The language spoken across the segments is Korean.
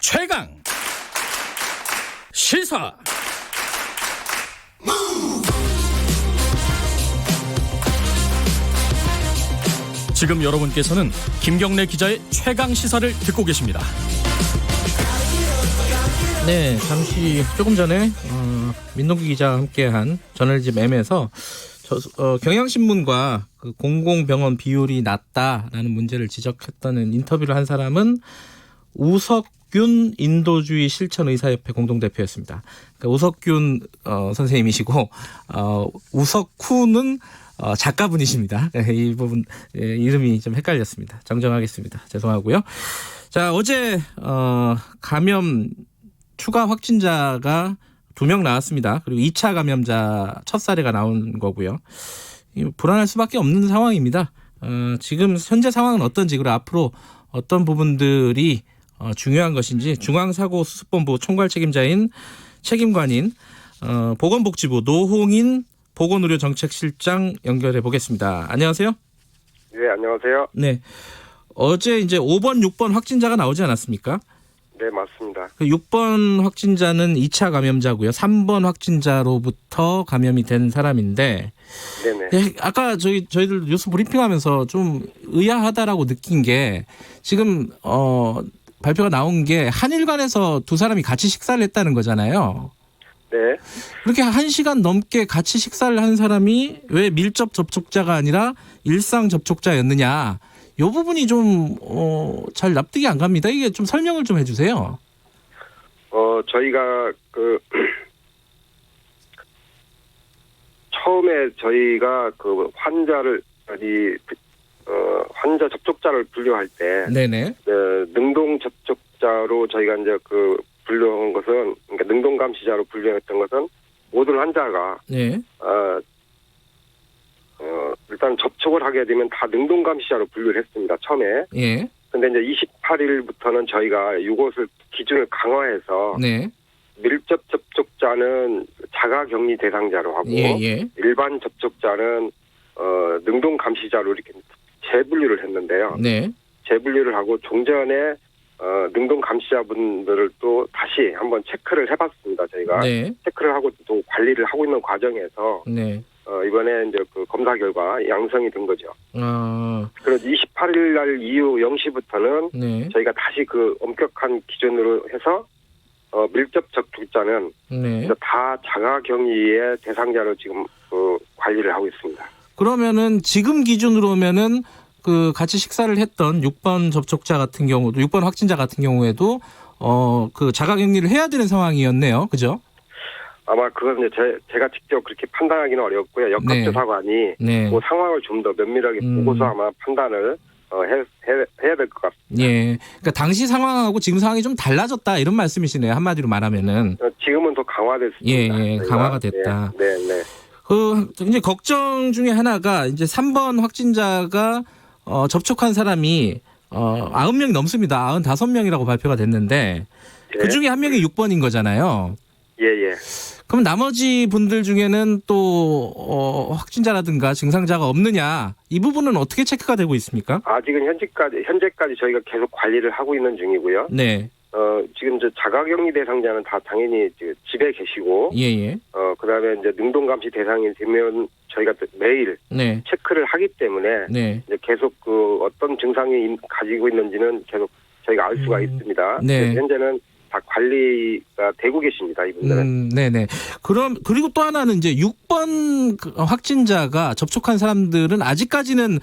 최강 시사. 지금 여러분께서는 김경래 기자의 최강 시사를 듣고 계십니다. 네, 잠시 조금 전에 민동기 기자와 함께한 저널리즘 M에서 경향신문과 그 공공병원 비율이 낮다라는 문제를 지적했다는 인터뷰를 한 사람은 우석균 인도주의 실천의사협회 공동대표였습니다. 그러니까 우석균 선생님이시고 우석훈은 작가분이십니다. 이 부분 이름이 좀 헷갈렸습니다. 정정하겠습니다. 죄송하고요. 자, 어제 감염 추가 확진자가 2명 나왔습니다. 그리고 2차 감염자 첫 사례가 나온 거고요. 불안할 수밖에 없는 상황입니다. 지금 현재 상황은 어떤지, 그리고 앞으로 어떤 부분들이 중요한 것인지 중앙사고수습본부 총괄 책임관인 보건복지부 노홍인 보건의료정책실장 연결해 보겠습니다. 안녕하세요. 네, 안녕하세요. 네, 어제 이제 5번, 6번 확진자가 나오지 않았습니까? 네, 맞습니다. 그 6번 확진자는 2차 감염자고요. 3번 확진자로부터 감염이 된 사람인데, 네네. 네, 아까 저희들 뉴스 브리핑하면서 좀 의아하다라고 느낀 게 지금 발표가 나온 게 한일관에서 두 사람이 같이 식사를 했다는 거잖아요. 네. 그렇게 1시간 넘게 같이 식사를 한 사람이 왜 밀접 접촉자가 아니라 일상 접촉자였느냐. 이 부분이 좀 잘 납득이 안 갑니다. 이게 좀 설명을 좀 해주세요. 저희가 처음에 저희가 그 환자 접촉자를 분류할 때, 네네. 능동 접촉자로 저희가 이제 분류한 것은, 그러니까 능동 감시자로 분류했던 것은 모든 환자가 네. 일단 접촉을 하게 되면 다 능동 감시자로 분류를 했습니다. 처음에. 예. 근데 이제 28일부터는 저희가 이것을 기준을 강화해서 네. 밀접 접촉자는 자가격리 대상자로 하고 예. 일반 접촉자는 능동 감시자로 이렇게 재분류를 했는데요. 네. 재분류를 하고 종전에 능동 감시자분들을 또 다시 한번 체크를 해봤습니다. 저희가 네. 체크를 하고 또 관리를 하고 있는 과정에서 네. 이번에 이제 그 검사 결과 양성이 된 거죠. 그래서 28일 날 이후 0시부터는 네. 저희가 다시 그 엄격한 기준으로 해서 밀접 접촉자는 네. 다 자가격리의 대상자로 지금 관리를 하고 있습니다. 그러면은 지금 기준으로면은 그 같이 식사를 했던 6번 접촉자 같은 경우도 6번 확진자 같은 경우에도 그 자가격리를 해야 되는 상황이었네요. 그죠? 아마 그건 이제 제가 직접 그렇게 판단하기는 어렵고요. 역학조사관이 네. 그 상황을 좀 더 면밀하게 보고서 아마 판단을 해야 될 것 같습니다. 예. 그러니까 당시 상황하고 지금 상황이 좀 달라졌다 이런 말씀이시네요. 한마디로 말하면은. 지금은 더 강화됐습니다. 예. 강화가 됐다. 네. 이제 걱정 중에 하나가 이제 3번 확진자가 접촉한 사람이 90명이 넘습니다. 95명이라고 발표가 됐는데 그 중에 한 명이 6번인 거잖아요. 예. 그럼 나머지 분들 중에는 또 확진자라든가 증상자가 없느냐, 이 부분은 어떻게 체크가 되고 있습니까? 아직은 현재까지 저희가 계속 관리를 하고 있는 중이고요. 네. 지금 이제 자가격리 대상자는 다 당연히 집에 계시고, 예. 그다음에 이제 능동 감시 대상이 되면 저희가 매일 네. 체크를 하기 때문에 네. 이제 계속 어떤 증상이 가지고 있는지는 계속 저희가 알 수가 있습니다. 네. 현재는 다 관리가 되고 계십니다, 이분들은. 네네. 그리고 또 하나는 이제 6번 확진자가 접촉한 사람들은 아직까지는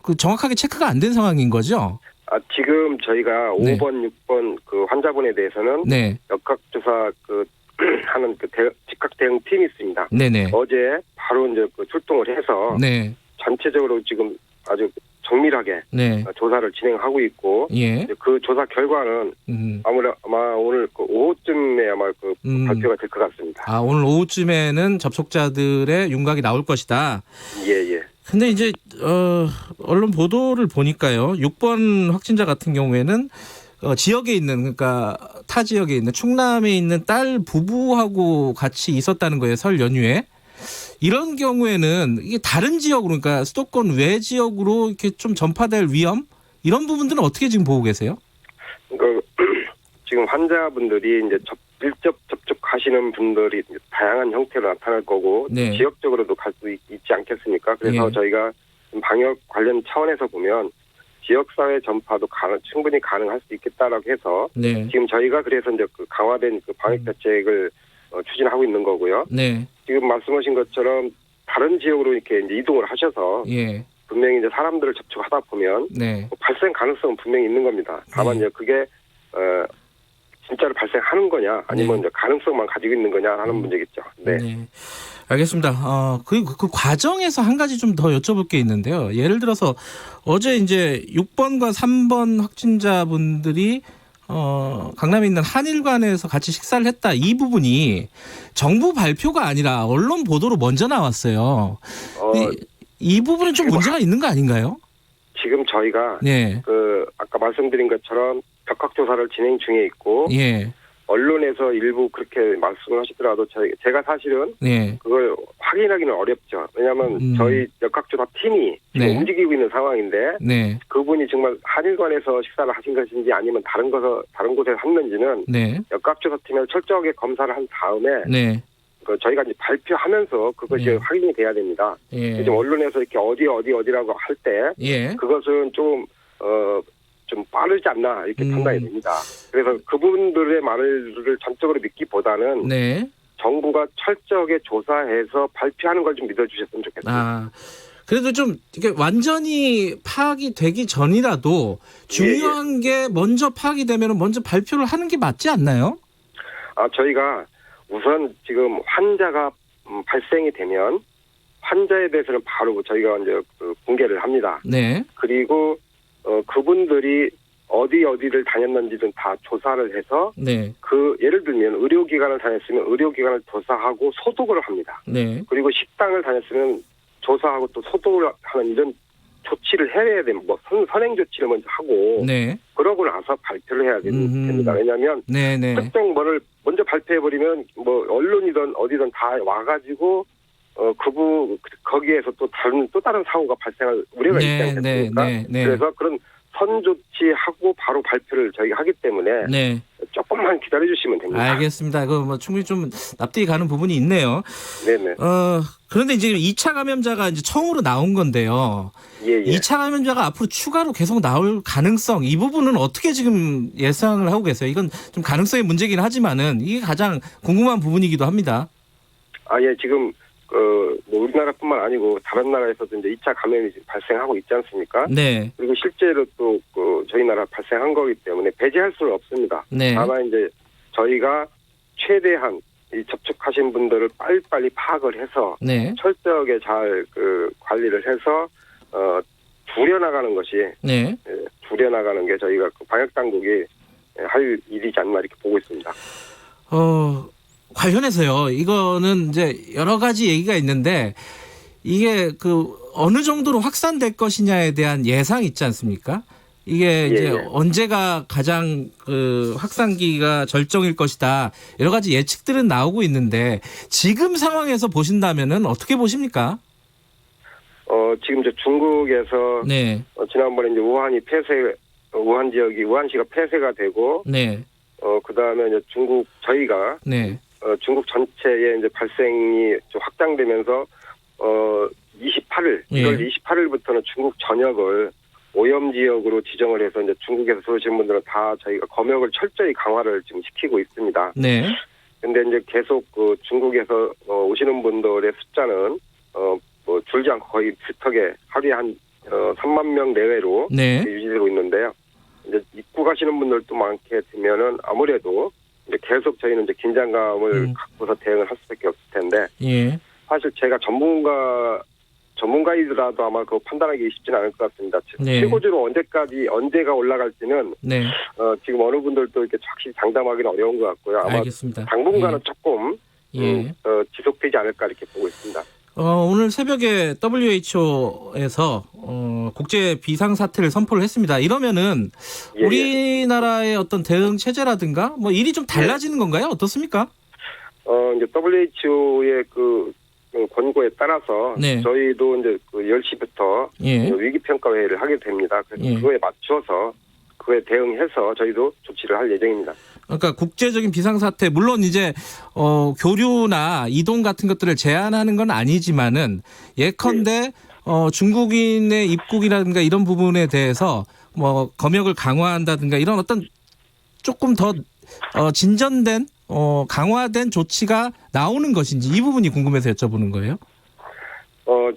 그 정확하게 체크가 안 된 상황인 거죠? 지금 저희가 네. 5번, 6번 그 환자분에 대해서는 네. 역학조사 하는 즉각 대응 팀이 있습니다. 네네. 어제 바로 이제 출동을 해서 네. 전체적으로 지금 아주 정밀하게 네. 조사를 진행하고 있고, 예. 그 조사 결과는 아마 오늘 오후쯤에 아마 발표가 될 것 같습니다. 오늘 오후쯤에는 접촉자들의 윤곽이 나올 것이다. 예. 근데 이제 언론 보도를 보니까요, 6번 확진자 같은 경우에는 지역에 있는, 그러니까 타 지역에 있는 충남에 있는 딸 부부하고 같이 있었다는 거예요, 설 연휴에. 이런 경우에는 이게 다른 지역으로, 그러니까 수도권 외 지역으로 이렇게 좀 전파될 위험, 이런 부분들은 어떻게 지금 보고 계세요? 지금 환자분들이 이제 밀접 접촉하시는 분들이 다양한 형태로 나타날 거고 네. 지역적으로도 갈 수 있지 않겠습니까? 그래서 예. 저희가 방역 관련 차원에서 보면 지역사회 전파도 충분히 가능할 수 있겠다라고 해서 네. 지금 저희가 그래서 이제 그 강화된 그 방역 대책을 추진하고 있는 거고요. 네. 지금 말씀하신 것처럼 다른 지역으로 이렇게 이제 이동을 하셔서 예. 분명히 이제 사람들을 접촉하다 보면 네. 발생 가능성은 분명히 있는 겁니다. 다만 네. 이제 그게 진짜로 발생하는 거냐 아니면 네. 이제 가능성만 가지고 있는 거냐 하는 문제겠죠. 네. 네. 알겠습니다. 그 과정에서 한 가지 좀 더 여쭤볼 게 있는데요. 예를 들어서 어제 이제 6번과 3번 확진자분들이 강남에 있는 한일관에서 같이 식사를 했다. 이 부분이 정부 발표가 아니라 언론 보도로 먼저 나왔어요. 이 부분은 좀 문제가 있는 거 아닌가요? 지금 저희가 네. 아까 말씀드린 것처럼 벽학 조사를 진행 중에 있고 예. 언론에서 일부 그렇게 말씀을 하시더라도 제가 사실은 네. 그걸 확인하기는 어렵죠. 왜냐하면 저희 역학조사 팀이 지금 네. 움직이고 있는 상황인데 네. 그분이 정말 한일관에서 식사를 하신 것인지 아니면 다른 곳에서 했는지는 네. 역학조사 팀에 철저하게 검사를 한 다음에 네. 저희가 이제 발표하면서 그것이 네. 확인이 돼야 됩니다. 예. 지금 언론에서 이렇게 어디라고 할 때 예. 그것은 좀 빠르지 않나 이렇게 판단이 됩니다. 그래서 그분들의 말을 전적으로 믿기보다는 네. 정부가 철저하게 조사해서 발표하는 걸 좀 믿어주셨으면 좋겠습니다. 그래도 좀 이게 완전히 파악이 되기 전이라도 중요한 게 먼저 파악이 되면 먼저 발표를 하는 게 맞지 않나요? 저희가 우선 지금 환자가 발생이 되면 환자에 대해서는 바로 저희가 이제 공개를 합니다. 네. 그리고 그분들이 어디를 다녔는지는 다 조사를 해서 네. 예를 들면 의료기관을 다녔으면 의료기관을 조사하고 소독을 합니다. 네. 그리고 식당을 다녔으면 조사하고 또 소독을 하는 이런 조치를 해야 됩니다. 선행 조치를 먼저 하고 네. 그러고 나서 발표를 해야 됩니다. 왜냐하면 네네. 특정 뭐를 먼저 발표해버리면 언론이든 어디든 다 와가지고 거기에서 또 다른 사고가 발생할 우려가 있지 않겠습니까? 네. 그래서 그런 선조치하고 바로 발표를 저희가 하기 때문에 네. 조금만 기다려주시면 됩니다. 알겠습니다. 충분히 좀 납득이 가는 부분이 있네요. 네네. 그런데 이제 2차 감염자가 이제 처음으로 나온 건데요. 예. 2차 감염자가 앞으로 추가로 계속 나올 가능성, 이 부분은 어떻게 지금 예상을 하고 계세요? 이건 좀 가능성의 문제긴 하지만은 이게 가장 궁금한 부분이기도 합니다. 예, 지금 우리나라뿐만 아니고 다른 나라에서도 이제 2차 감염이 지금 발생하고 있지 않습니까? 네. 그리고 실제로 또 저희 나라 발생한 거기 때문에 배제할 수는 없습니다. 네. 다만 이제 저희가 최대한 이 접촉하신 분들을 빨리빨리 파악을 해서 네. 철저하게 잘 관리를 해서 줄여나가는 것이 네. 줄여나가는 게 저희가 방역 당국이 할 일이지 않나 이렇게 보고 있습니다. 관련해서요. 이거는 이제 여러 가지 얘기가 있는데 이게 어느 정도로 확산될 것이냐에 대한 예상 있지 않습니까? 이게 이제 언제가 가장 확산기가 절정일 것이다. 여러 가지 예측들은 나오고 있는데 지금 상황에서 보신다면은 어떻게 보십니까? 지금 이제 중국에서 네. 지난번에 이제 우한시가 폐쇄가 되고 네. 그다음에 이제 저희가 네. 중국 전체에 이제 발생이 좀 확장되면서 1월 28일부터는 중국 전역을 오염 지역으로 지정을 해서 이제 중국에서 들어오신 분들은 다 저희가 검역을 철저히 강화를 지금 시키고 있습니다. 네. 근데 이제 계속 중국에서 오시는 분들의 숫자는 줄지 않고 거의 비슷하게 하루에 한 3만 명 내외로 네. 유지되고 있는데요. 이제 입국하시는 분들도 많게 되면은 아무래도 이제 계속 저희는 이제 긴장감을 갖고서 대응을 할 수밖에 없을 텐데. 예. 사실 제가 전문가이더라도 아마 그거 판단하기 쉽지는 않을 것 같습니다. 네. 최고지로 언제가 올라갈지는 네. 지금 어느 분들도 이렇게 확실히 장담하기는 어려운 것 같고요. 아마 알겠습니다. 당분간은 조금 예. 지속되지 않을까 이렇게 보고 있습니다. 오늘 새벽에 WHO에서 국제 비상사태를 선포를 했습니다. 이러면은 우리나라의 어떤 대응 체제라든가 일이 좀 달라지는 건가요? 어떻습니까? 이제 WHO의 권고에 따라서 저희도 이제 10시부터 위기평가 회의를 하게 됩니다. 그래서 그거에 맞춰서 그에 대응해서 저희도 조치를 할 예정입니다. 그러니까 국제적인 비상사태 물론 이제 교류나 이동 같은 것들을 제한하는 건 아니지만은 예컨대 중국인의 입국이라든가 이런 부분에 대해서 뭐 검역을 강화한다든가 이런 어떤 조금 더 진전된 강화된 조치가 나오는 것인지 이 부분이 궁금해서 여쭤보는 거예요.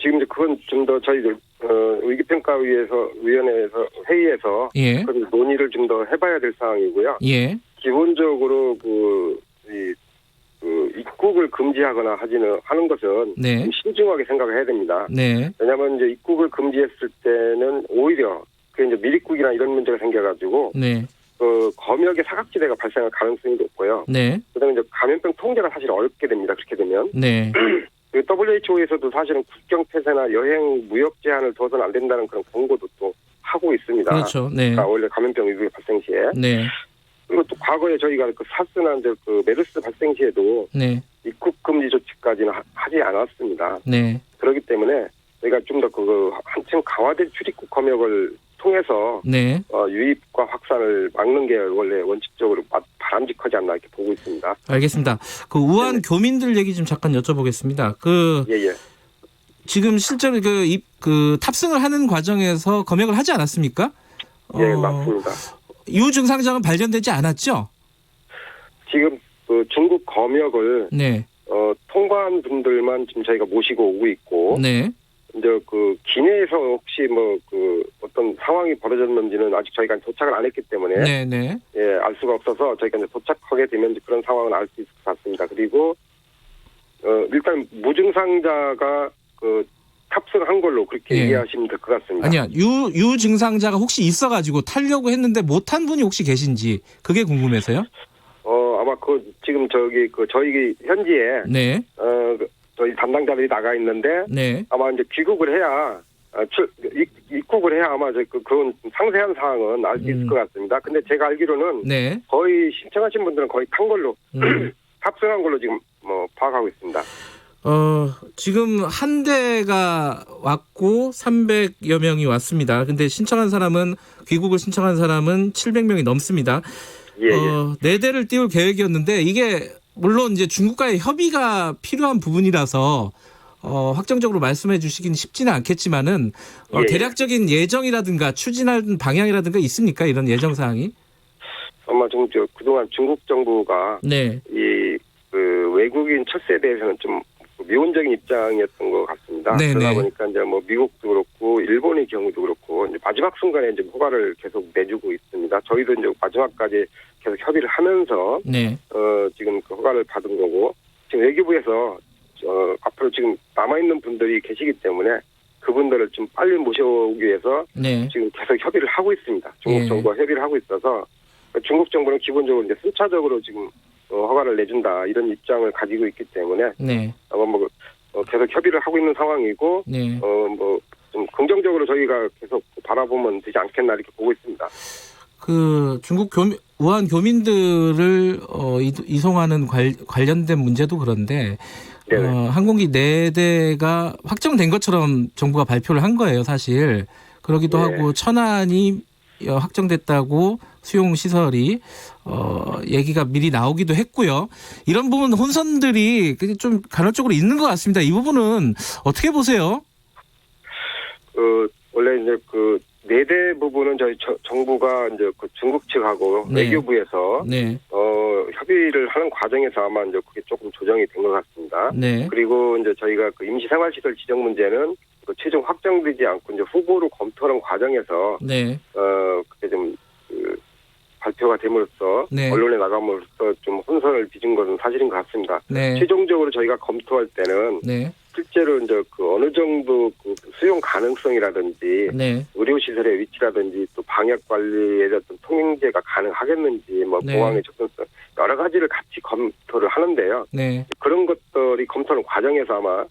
지금 이제 그건 좀 더 저희들 위기평가위원회에서 회의에서 예. 그 논의를 좀 더 해봐야 될 상황이고요. 예. 기본적으로 입국을 금지하거나 하는 것은 네. 좀 신중하게 생각을 해야 됩니다. 네. 왜냐하면 이제 입국을 금지했을 때는 오히려 그 이제 밀입국이나 이런 문제가 생겨가지고 네. 검역의 사각지대가 발생할 가능성이 높고요. 네. 그다음에 이제 감염병 통제가 사실 어렵게 됩니다. 그렇게 되면. 네. 그 WHO에서도 사실은 국경 폐쇄나 여행 무역 제한을 둬서는 안 된다는 그런 권고도 또 하고 있습니다. 그렇죠. 네. 그러니까 원래 감염병 위기 발생 시에. 네. 그리고 또 과거에 저희가 그 사스나 이제 그 메르스 발생 시에도 네. 입국 금지 조치까지는 하지 않았습니다. 네. 그렇기 때문에 저희가 좀 더 한층 강화된 출입국 검역을 통해서 네. 유입과 확산을 막는 게 원래 원칙적으로 바람직하지 않나 이렇게 보고 있습니다. 알겠습니다. 그 우한 교민들 얘기 좀 잠깐 여쭤보겠습니다. 예. 지금 실제로 그 탑승을 하는 과정에서 검역을 하지 않았습니까? 예, 맞습니다. 유증상자는 발견되지 않았죠? 지금 중국 검역을 네. 통과한 분들만 지금 저희가 모시고 오고 있고, 네. 이제 기내에서 혹시 어떤 상황이 벌어졌는지는 아직 저희가 도착을 안 했기 때문에 네. 예, 알 수가 없어서 저희가 이제 도착하게 되면 이제 그런 상황은 알 수 있을 것 같습니다. 그리고 일단 무증상자가 탑승한 걸로 그렇게 예. 이해하시면 될 것 같습니다. 아니야. 유증상자가 혹시 있어가지고 타려고 했는데 못한 분이 혹시 계신지 그게 궁금해서요. 아마 지금 저희 현지에 네. 저희 담당자들이 나가 있는데 네. 아마 이제 귀국을 해야 입국을 해야 아마 그런 상세한 사항은 알 수 있을 것 같습니다. 근데 제가 알기로는 네. 거의 신청하신 분들은 거의 탄 걸로 탑승한 걸로 지금 파악하고 있습니다. 지금 한 대가 왔고 300여 명이 왔습니다. 근데 귀국을 신청한 사람은 700명이 넘습니다. 예. 4대를 띄울 계획이었는데 이게 물론 이제 중국과의 협의가 필요한 부분이라서 확정적으로 말씀해 주시긴 쉽지는 않겠지만은 예. 대략적인 예정이라든가 추진하는 방향이라든가 있습니까? 이런 예정 사항이? 아마 좀 그동안 중국 정부가 네. 외국인 철새에 대해서는 좀 미온적인 입장이었던 것 같습니다. 네네. 그러다 보니까 이제 미국도 그렇고 일본의 경우도 그렇고 이제 마지막 순간에 이제 허가를 계속 내주고 있습니다. 저희도 이제 마지막까지 계속 협의를 하면서 네. 지금 그 허가를 받은 거고 지금 외교부에서 앞으로 지금 남아 있는 분들이 계시기 때문에 그분들을 좀 빨리 모셔오기 위해서 네. 지금 계속 협의를 하고 있습니다. 중국 예. 정부와 협의를 하고 있어서 중국 정부는 기본적으로 이제 순차적으로 지금 허가를 내준다 이런 입장을 가지고 있기 때문에 네. 아마 계속 협의를 하고 있는 상황이고 네. 좀 긍정적으로 저희가 계속 바라보면 되지 않겠나 이렇게 보고 있습니다. 중국 우한 교민들을 이송하는 관련된 문제도 그런데 항공기 4대가 확정된 것처럼 정부가 발표를 한 거예요, 사실. 그러기도 하고 천안이 확정됐다고 수용 시설이 얘기가 미리 나오기도 했고요. 이런 부분 혼선들이 좀 간헐적으로 있는 것 같습니다. 이 부분은 어떻게 보세요? 원래 이제 4대 부분은 저희 정부가 이제 중국 측하고 네. 외교부에서 네. 협의를 하는 과정에서 아마 이제 그게 조금 조정이 된 것 같습니다. 네. 그리고 이제 저희가 임시생활시설 지정 문제는 최종 확정되지 않고 이제 후보로 검토하는 과정에서 네. 그게 좀 발표가 됨으로써 네. 언론에 나감으로써 좀 혼선을 빚은 것은 사실인 것 같습니다. 네. 최종적으로 저희가 검토할 때는 네. 실제로 이제 어느 정도 수용 가능성이라든지 네. 의료시설의 위치라든지 또 방역 관리에 대한 통행제가 가능하겠는지 네. 공항의 접근성 여러 가지를 같이 검토를 하는데요. 네. 그런 것들이 검토하는 과정에서 아마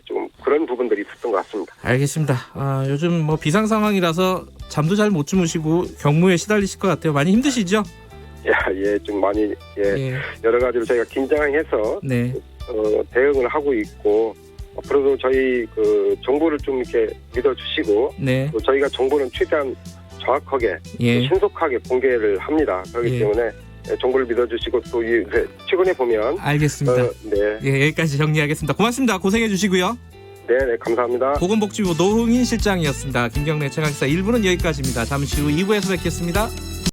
좀 그런 부분들이 있었던 것 같습니다. 알겠습니다. 요즘 비상 상황이라서 잠도 잘 못 주무시고 경무에 시달리실 것 같아요. 많이 힘드시죠? 좀 많이 예. 여러 가지로 저희가 긴장해서 네. 대응을 하고 있고 앞으로도 저희 정보를 좀 이렇게 믿어주시고 네. 또 저희가 정보는 최대한 정확하게 예. 신속하게 공개를 합니다. 그렇기 예. 때문에 정보를 믿어주시고 또 최근에 보면 알겠습니다. 네, 예, 여기까지 정리하겠습니다. 고맙습니다. 고생해 주시고요. 네, 감사합니다. 보건복지부 노흥인 실장이었습니다. 김경래 최강시사 1부는 여기까지입니다. 잠시 후 2부에서 뵙겠습니다.